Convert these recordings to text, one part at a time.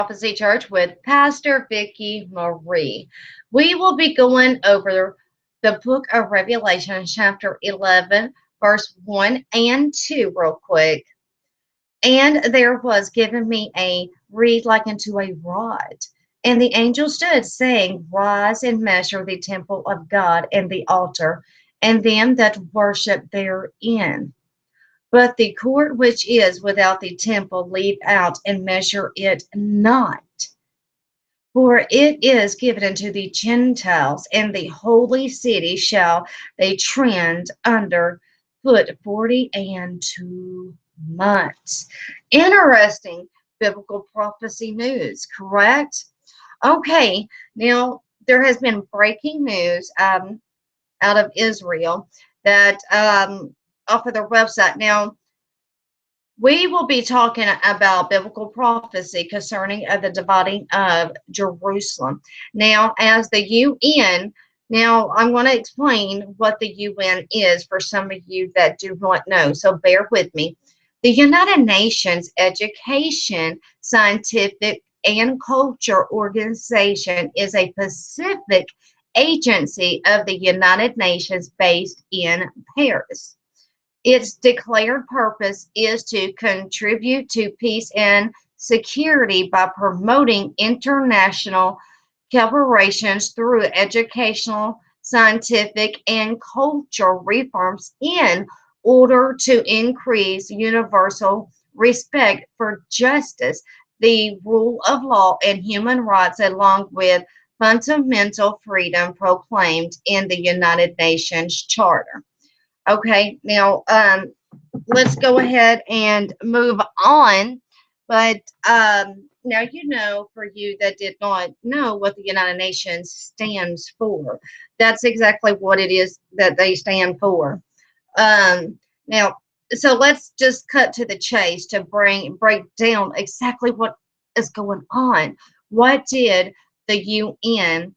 Prophecy Church with Pastor Vicki Marie. We will be going over the book of Revelation, chapter 11, verse 1 and 2, real quick. And there was given me a reed like unto a rod. And the angel stood, saying, Rise and measure the temple of God and the altar, and them that worship therein. But the court which is without the temple leave out and measure it not. For it is given unto the Gentiles, and the holy city shall they trend under foot 40 and 2 months. Interesting biblical prophecy news, correct? Okay, now there has been breaking news out of Israel that off of their website. Now, we will be talking about biblical prophecy concerning the dividing of Jerusalem. Now, as the UN, now I'm going to explain what the UN is for some of you that do not know, so bear with me. The United Nations Education, Scientific, and Culture Organization is a Pacific agency of the United Nations based in Paris. Its declared purpose is to contribute to peace and security by promoting international collaborations through educational, scientific, and cultural reforms in order to increase universal respect for justice, the rule of law, and human rights, along with fundamental freedom proclaimed in the United Nations Charter. Okay, now let's go ahead and move on. But now you know, for you that did not know what the United Nations stands for, that's exactly what it is that they stand for. Now, so let's just cut to the chase to break down exactly what is going on. What did the UN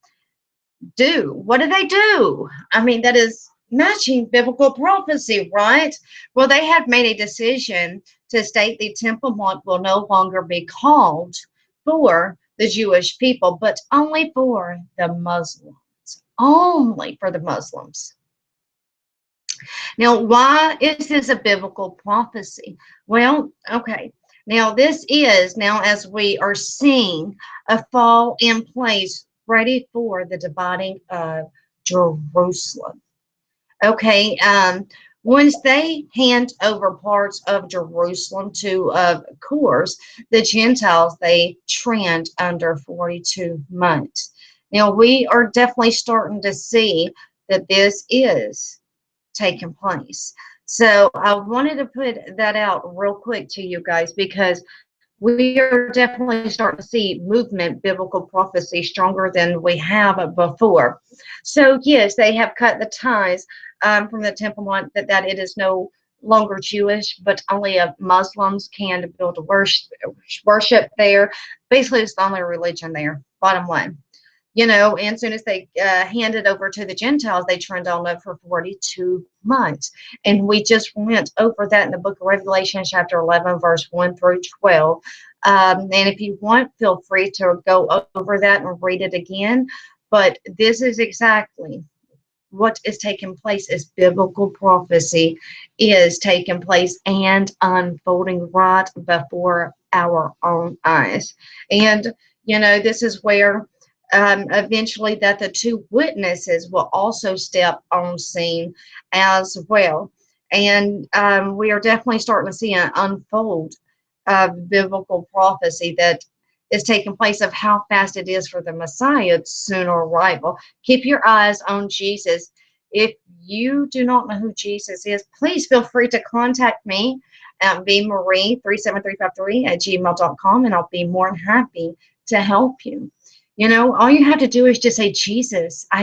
do? What did they do? I mean, that is matching biblical prophecy, right? Well, they have made a decision to state the Temple Mount will no longer be called for the Jewish people, but only for the Muslims. Only for the Muslims. Now, why is this a biblical prophecy? Well, okay. Now, this is, now as we are seeing a fall in place ready for the dividing of Jerusalem. Okay, once they hand over parts of Jerusalem to, of course, the Gentiles, they trend under 42 months. Now, we are definitely starting to see that this is taking place. So I wanted to put that out real quick to you guys because we are definitely starting to see movement, biblical prophecy stronger than we have before. So yes, they have cut the ties from the Temple Mount that it is no longer Jewish, but only Muslims can build a worship there. Basically, it's the only religion there. Bottom line. You know, and as soon as they hand it over to the Gentiles, they turned on it for 42 months. And we just went over that in the book of Revelation, chapter 11, verse 1 through 12. And if you want, feel free to go over that and read it again. But this is exactly what is taking place as biblical prophecy is taking place and unfolding right before our own eyes. And, you know, this is where eventually that the two witnesses will also step on scene as well. And we are definitely starting to see an unfold of biblical prophecy that is taking place of how fast it is for the Messiah's sooner arrival. Keep your eyes on Jesus. If you do not know who Jesus is, please feel free to contact me at bmarie37353@gmail.com, and I'll be more than happy to help you. You know, all you have to do is just say, Jesus, I